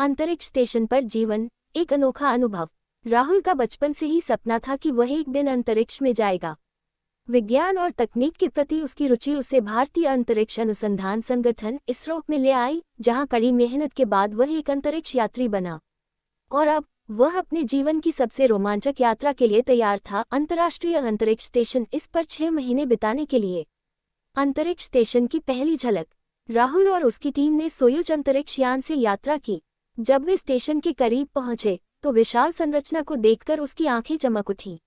अंतरिक्ष स्टेशन पर जीवन, एक अनोखा अनुभव। राहुल का बचपन से ही सपना था कि वह एक दिन अंतरिक्ष में जाएगा। विज्ञान और तकनीक के प्रति उसकी रुचि उसे भारतीय अंतरिक्ष अनुसंधान संगठन इसरो में ले आई, जहां कड़ी मेहनत के बाद वह एक अंतरिक्ष यात्री बना। और अब वह अपने जीवन की सबसे रोमांचक यात्रा के लिए तैयार था, अंतर्राष्ट्रीय अंतरिक्ष स्टेशन इस पर 6 महीने बिताने के लिए। अंतरिक्ष स्टेशन की पहली झलक। राहुल और उसकी टीम ने सोयूज अंतरिक्ष यान से यात्रा की। जब वे स्टेशन के करीब पहुंचे तो विशाल संरचना को देखकर उसकी आंखें चमक उठी।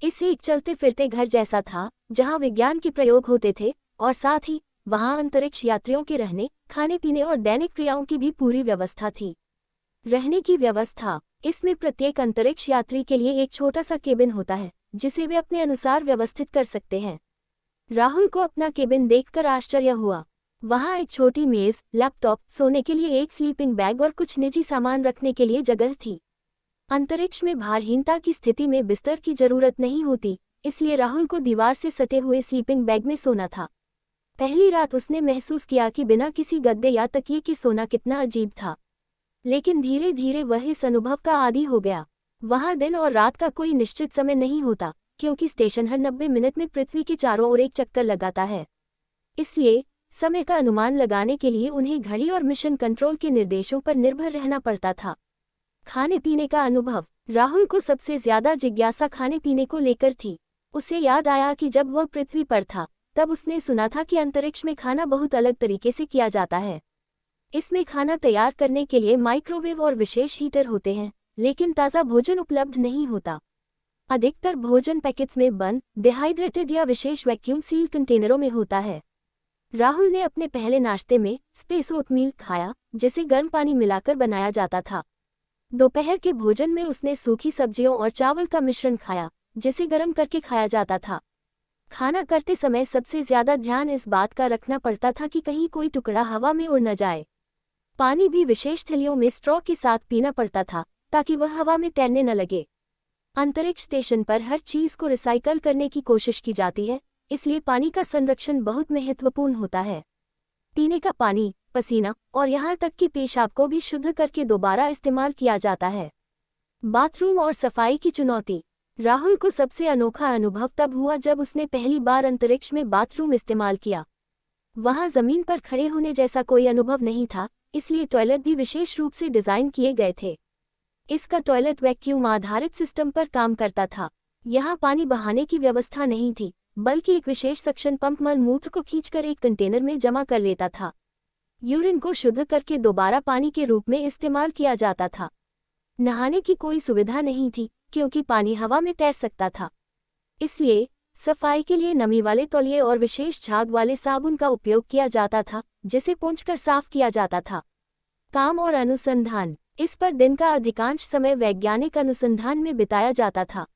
इसे एक चलते फिरते घर जैसा था, जहां विज्ञान के प्रयोग होते थे और साथ ही वहां अंतरिक्ष यात्रियों के रहने, खाने पीने और दैनिक क्रियाओं की भी पूरी व्यवस्था थी। रहने की व्यवस्था। इसमें प्रत्येक अंतरिक्ष यात्री के लिए एक छोटा सा केबिन होता है, जिसे वे अपने अनुसार व्यवस्थित कर सकते हैं। राहुल को अपना केबिन देखकर आश्चर्य हुआ। वहां एक छोटी मेज, लैपटॉप, सोने के लिए एक स्लीपिंग बैग और कुछ निजी सामान रखने के लिए जगह थी। अंतरिक्ष में भारहीनता की स्थिति में बिस्तर की जरूरत नहीं होती, इसलिए राहुल को दीवार से सटे हुए स्लीपिंग बैग में सोना था। पहली रात उसने महसूस किया कि बिना किसी गद्दे या तकिए के सोना कितना अजीब था, लेकिन धीरे धीरे वह इस अनुभव का आदी हो गया। वहां दिन और रात का कोई निश्चित समय नहीं होता, क्योंकि स्टेशन हर 90 मिनट में पृथ्वी के चारों ओर एक चक्कर लगाता है। इसलिए समय का अनुमान लगाने के लिए उन्हें घड़ी और मिशन कंट्रोल के निर्देशों पर निर्भर रहना पड़ता था। खाने पीने का अनुभव। राहुल को सबसे ज्यादा जिज्ञासा खाने पीने को लेकर थी। उसे याद आया कि जब वह पृथ्वी पर था तब उसने सुना था कि अंतरिक्ष में खाना बहुत अलग तरीके से किया जाता है। इसमें खाना तैयार करने के लिए माइक्रोवेव और विशेष हीटर होते हैं, लेकिन ताज़ा भोजन उपलब्ध नहीं होता। अधिकतर भोजन पैकेट्स में बंद, डिहाइड्रेटेड या विशेष वैक्यूम सील कंटेनरों में होता है। राहुल ने अपने पहले नाश्ते में स्पेस ओटमील खाया, जिसे गर्म पानी मिलाकर बनाया जाता था। दोपहर के भोजन में उसने सूखी सब्जियों और चावल का मिश्रण खाया, जिसे गर्म करके खाया जाता था। खाना करते समय सबसे ज्यादा ध्यान इस बात का रखना पड़ता था कि कहीं कोई टुकड़ा हवा में उड़ न जाए। पानी भी विशेष थैलियों में स्ट्रॉ के साथ पीना पड़ता था, ताकि वह हवा में तैरने न लगे। अंतरिक्ष स्टेशन पर हर चीज को रिसाइकल करने की कोशिश की जाती है, इसलिए पानी का संरक्षण बहुत महत्वपूर्ण होता है। पीने का पानी, पसीना और यहाँ तक कि पेशाब को भी शुद्ध करके दोबारा इस्तेमाल किया जाता है। बाथरूम और सफाई की चुनौती। राहुल को सबसे अनोखा अनुभव तब हुआ जब उसने पहली बार अंतरिक्ष में बाथरूम इस्तेमाल किया। वहाँ जमीन पर खड़े होने जैसा कोई अनुभव नहीं था, इसलिए टॉयलेट भी विशेष रूप से डिजाइन किए गए थे। इसका टॉयलेट वैक्यूम आधारित सिस्टम पर काम करता था। यहाँ पानी बहाने की व्यवस्था नहीं थी, बल्कि एक विशेष सक्शन पंप मल मूत्र को खींचकर एक कंटेनर में जमा कर लेता था। यूरिन को शुद्ध करके दोबारा पानी के रूप में इस्तेमाल किया जाता था। नहाने की कोई सुविधा नहीं थी, क्योंकि पानी हवा में तैर सकता था। इसलिए सफाई के लिए नमी वाले तौलिए और विशेष झाग वाले साबुन का उपयोग किया जाता था, जिसे पोंछकर साफ किया जाता था। काम और अनुसंधान। इस पर दिन का अधिकांश समय वैज्ञानिक अनुसंधान में बिताया जाता था।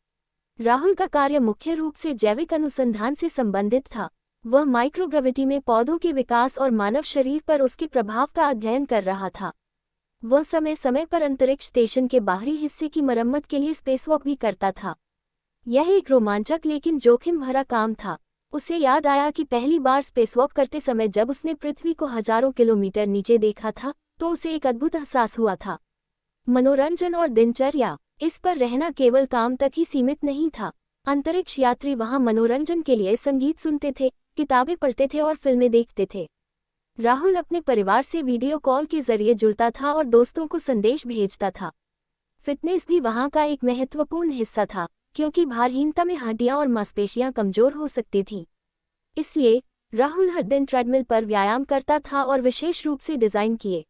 राहुल का कार्य मुख्य रूप से जैविक अनुसंधान से संबंधित था। वह माइक्रोग्रेविटी में पौधों के विकास और मानव शरीर पर उसके प्रभाव का अध्ययन कर रहा था। वह समय समय पर अंतरिक्ष स्टेशन के बाहरी हिस्से की मरम्मत के लिए स्पेसवॉक भी करता था। यह एक रोमांचक लेकिन जोखिम भरा काम था। उसे याद आया कि पहली बार स्पेसवॉक करते समय जब उसने पृथ्वी को हजारों किलोमीटर नीचे देखा था, तो उसे एक अद्भुत एहसास हुआ था। मनोरंजन और दिनचर्या। इस पर रहना केवल काम तक ही सीमित नहीं था। अंतरिक्ष यात्री वहां मनोरंजन के लिए संगीत सुनते थे, किताबें पढ़ते थे और फिल्में देखते थे। राहुल अपने परिवार से वीडियो कॉल के जरिए जुड़ता था और दोस्तों को संदेश भेजता था। फिटनेस भी वहां का एक महत्वपूर्ण हिस्सा था, क्योंकि भारहीनता में हड्डियां और मांसपेशियां कमजोर हो सकती थीं। इसलिए राहुल हर दिन ट्रेडमिल पर व्यायाम करता था और विशेष रूप से डिजाइन किए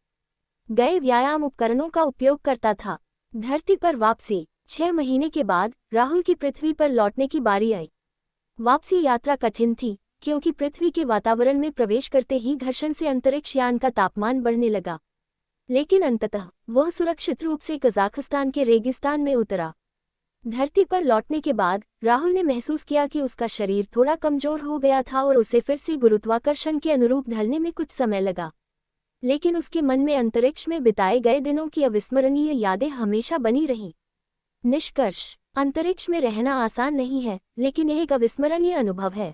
गए व्यायाम उपकरणों का उपयोग करता था। धरती पर वापसी। 6 महीने के बाद राहुल की पृथ्वी पर लौटने की बारी आई। वापसी यात्रा कठिन थी, क्योंकि पृथ्वी के वातावरण में प्रवेश करते ही घर्षण से अंतरिक्ष यान का तापमान बढ़ने लगा। लेकिन अंततः वह सुरक्षित रूप से कजाकिस्तान के रेगिस्तान में उतरा। धरती पर लौटने के बाद राहुल ने महसूस किया कि उसका शरीर थोड़ा कमजोर हो गया था और उसे फिर से गुरुत्वाकर्षण के अनुरूप ढलने में कुछ समय लगा। लेकिन उसके मन में अंतरिक्ष में बिताए गए दिनों की अविस्मरणीय यादें हमेशा बनी रहीं। निष्कर्ष। अंतरिक्ष में रहना आसान नहीं है, लेकिन यह एक अविस्मरणीय अनुभव है।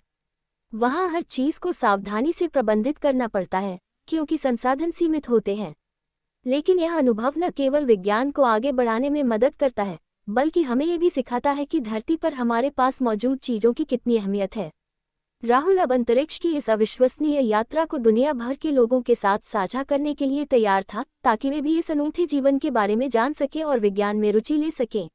वहां हर चीज को सावधानी से प्रबंधित करना पड़ता है, क्योंकि संसाधन सीमित होते हैं। लेकिन यह अनुभव न केवल विज्ञान को आगे बढ़ाने में मदद करता है, बल्कि हमें ये भी सिखाता है कि धरती पर हमारे पास मौजूद चीज़ों की कितनी अहमियत है। राहुल अब अंतरिक्ष की इस अविश्वसनीय यात्रा को दुनिया भर के लोगों के साथ साझा करने के लिए तैयार था, ताकि वे भी इस अनूठे जीवन के बारे में जान सकें और विज्ञान में रुचि ले सकें।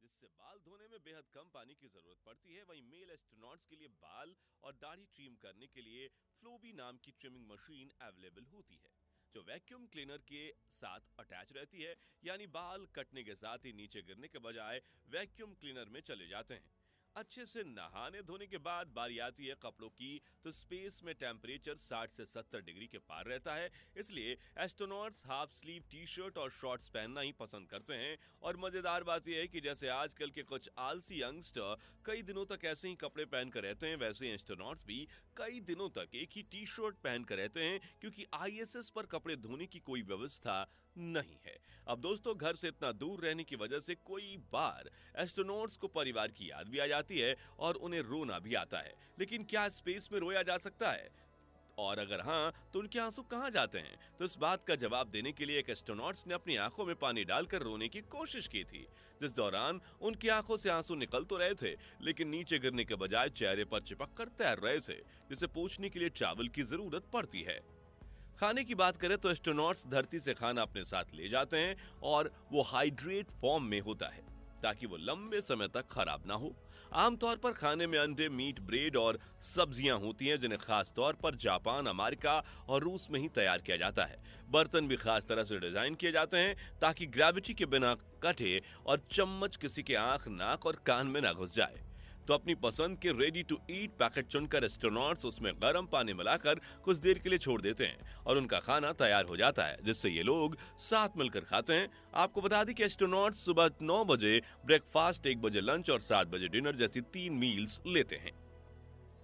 जिससे बाल धोने में बेहद कम पानी की जरूरत पड़ती है। वहीं मेल एस्ट्रोनॉट्स के लिए बाल और दाढ़ी ट्रिम करने के लिए फ्लोबी नाम की ट्रिमिंग मशीन अवेलेबल होती है, जो वैक्यूम क्लीनर के साथ अटैच रहती है। यानी बाल कटने के साथ ही नीचे गिरने के बजाय वैक्यूम क्लीनर में चले जाते हैं। अच्छे से नहाने धोने के बाद बारी आती है कपड़ों की, तो स्पेस में टेम्परेचर 60 से 70 डिग्री के पार रहता है। इसलिए astronauts half sleeve T shirt और शॉर्ट्स पहनना ही पसंद करते हैं। और मजेदार बात यह है कि जैसे आजकल के कुछ आलसी यंगस्टर कई दिनों तक ऐसे ही कपड़े पहन कर रहते हैं, वैसे एस्ट्रोनॉट्स भी कई दिनों तक एक ही टी शर्ट पहन कर रहते हैं, क्योंकि ISS पर कपड़े धोने की कोई व्यवस्था नहीं है। अब दोस्तों, घर से इतना दूर रहने की वजह से कोई बार एस्ट्रोनॉट्स को परिवार की याद भी आ जाती है और उन्हें रोना भी आता है। लेकिन क्या स्पेस में रोया जा सकता है? और अगर हाँ, तो उनके आंसू कहां जाते हैं? तो इस बात का जवाब देने के लिए एक एस्ट्रोनॉट्स ने अपनी आंखों में पानी डालकर रोने की कोशिश की थी, जिस दौरान उनकी आंखों से आंसू निकल तो रहे थे, लेकिन नीचे गिरने के बजाय चेहरे पर चिपक कर तैर रहे थे, जिसे पोंछने के लिए टॉवल की जरूरत पड़ती है। खाने की बात करें तो एस्ट्रोनॉट्स धरती से खाना अपने साथ ले जाते हैं और वो हाइड्रेट फॉर्म में होता है, ताकि वो लंबे समय तक खराब ना हो। आमतौर पर खाने में अंडे, मीट, ब्रेड और सब्जियां होती हैं, जिन्हें खास तौर पर जापान, अमेरिका और रूस में ही तैयार किया जाता है। बर्तन भी खास तरह से डिजाइन किए जाते हैं ताकि ग्रेविटी के बिना कटे और चम्मच किसी के आंख, नाक और कान में ना घुस जाए। तो अपनी पसंद के रेडी टू ईट पैकेट चुनकर एस्ट्रोनॉट्स उसमें गर्म पानी मिलाकर कुछ देर के लिए छोड़ देते हैं और उनका खाना तैयार हो जाता है, जिससे ये लोग साथ मिलकर खाते हैं। आपको बता दें कि एस्ट्रोनॉट्स सुबह 9 बजे ब्रेकफास्ट, 1 बजे लंच और 7 बजे डिनर जैसी 3 मील्स लेते हैं।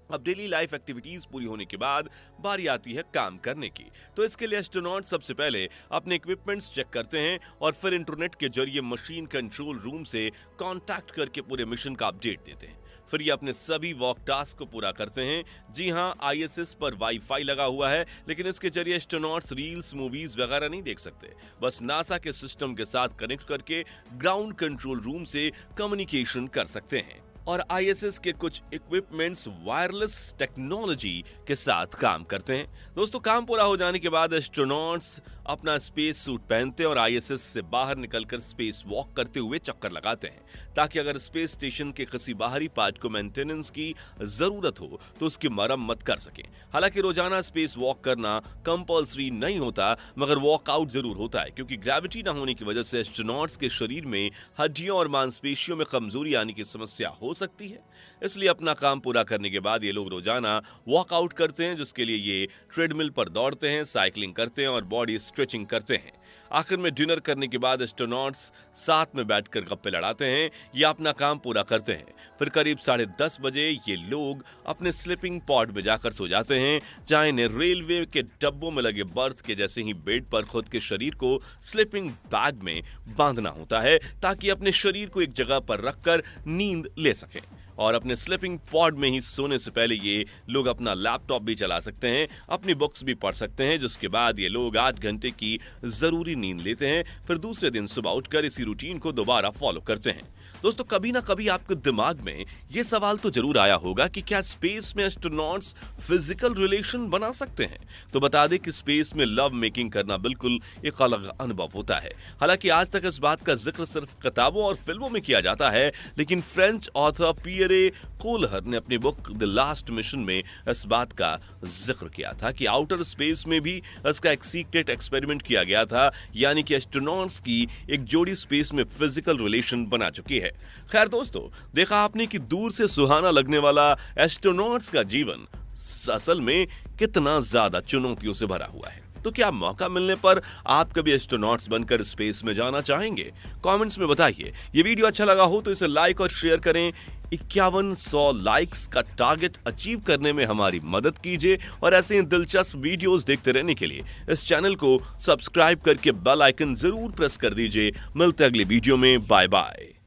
अब डेली लाइफ एक्टिविटीज पूरी होने के बाद बारी आती है काम करने की। तो इसके लिए एस्ट्रोनॉट सबसे पहले अपने इक्विपमेंट्स चेक करते हैं और फिर इंटरनेट के जरिए मशीन कंट्रोल रूम से कांटेक्ट करके पूरे मिशन का अपडेट देते हैं। फिर ये अपने सभी वॉक टास्क को पूरा करते हैं। जी हाँ, ISS पर वाईफाई लगा हुआ है, लेकिन इसके जरिए एस्ट्रोनॉट्स रील्स, मूवीज वगैरह नहीं देख सकते। बस नासा के सिस्टम के साथ कनेक्ट करके ग्राउंड कंट्रोल रूम से कम्युनिकेशन कर सकते हैं। और ISS के कुछ इक्विपमेंट्स वायरलेस टेक्नोलॉजी के साथ काम करते हैं। दोस्तों, काम पूरा हो जाने के बाद एस्ट्रोनॉट्स अपना स्पेस सूट पहनते हैं और ISS से बाहर निकलकर स्पेस वॉक करते हुए चक्कर लगाते हैं, ताकि अगर स्पेस स्टेशन के किसी बाहरी पार्ट को मेंटेनेंस की जरूरत हो तो उसकी मरम्मत कर सकें। हालांकि रोजाना स्पेस वॉक करना कंपल्सरी नहीं होता, मगर वॉकआउट जरूर होता है, क्योंकि ग्रेविटी न होने की वजह से एस्ट्रोनॉट्स के शरीर में हड्डियों और मांसपेशियों में कमजोरी आने की समस्या हो सकती है। इसलिए अपना काम पूरा करने के बाद ये लोग रोजाना वॉकआउट करते हैं, जिसके लिए ये ट्रेडमिल पर दौड़ते हैं, साइकिलिंग करते हैं और बॉडी स्ट्रेचिंग करते हैं। आखिर में डिनर करने के बाद एस्ट्रोनॉट्स साथ में बैठकर गप्पे लड़ाते हैं या अपना काम पूरा करते हैं। फिर करीब 10:30 बजे ये लोग अपने स्लीपिंग पॉड में जाकर सो जाते हैं, जहां इन्हें रेलवे के डब्बों में लगे बर्थ के जैसे ही बेड पर खुद के शरीर को स्लीपिंग बैग में बांधना होता है, ताकि अपने शरीर को एक जगह पर रखकर नींद ले सकें। और अपने स्लीपिंग पॉड में ही सोने से पहले ये लोग अपना लैपटॉप भी चला सकते हैं, अपनी बुक्स भी पढ़ सकते हैं, जिसके बाद ये लोग 8 घंटे की जरूरी नींद लेते हैं। फिर दूसरे दिन सुबह उठकर इसी रूटीन को दोबारा फॉलो करते हैं। दोस्तों, कभी ना कभी आपके दिमाग में ये सवाल तो जरूर आया होगा कि क्या स्पेस में एस्ट्रोनॉट्स फिजिकल रिलेशन बना सकते हैं? तो बता दें कि स्पेस में लव मेकिंग करना बिल्कुल एक अलग अनुभव होता है। हालांकि आज तक इस बात का जिक्र सिर्फ किताबों और फिल्मों में किया जाता है, लेकिन फ्रेंच ऑथर पियरे कोलहर ने अपनी बुक द लास्ट मिशन में इस बात का जिक्र किया था कि आउटर स्पेस में भी इसका एक सीक्रेट एक्सपेरिमेंट किया गया था, यानी कि एस्ट्रोनॉट्स की एक जोड़ी स्पेस में फिजिकल रिलेशन बना चुकी है। खैर दोस्तों, देखा आपने कि दूर से सुहाना लगने वाला एस्ट्रोनॉट्स का जीवन असल में कितना ज्यादा चुनौतियों से भरा हुआ है। तो क्या मौका मिलने पर आप कभी एस्ट्रोनॉट्स बनकर स्पेस में जाना चाहेंगे? कमेंट्स में बताइए। ये वीडियो अच्छा लगा हो तो इसे लाइक और शेयर करें। 5100 लाइक्स का टारगेट अचीव करने में हमारी मदद कीजिए और ऐसे ही दिलचस्प वीडियोस देखते रहने के लिए इस चैनल को सब्सक्राइब करके बेल आइकन जरूर प्रेस कर दीजिए। मिलते हैं अगली वीडियो में। Bye bye.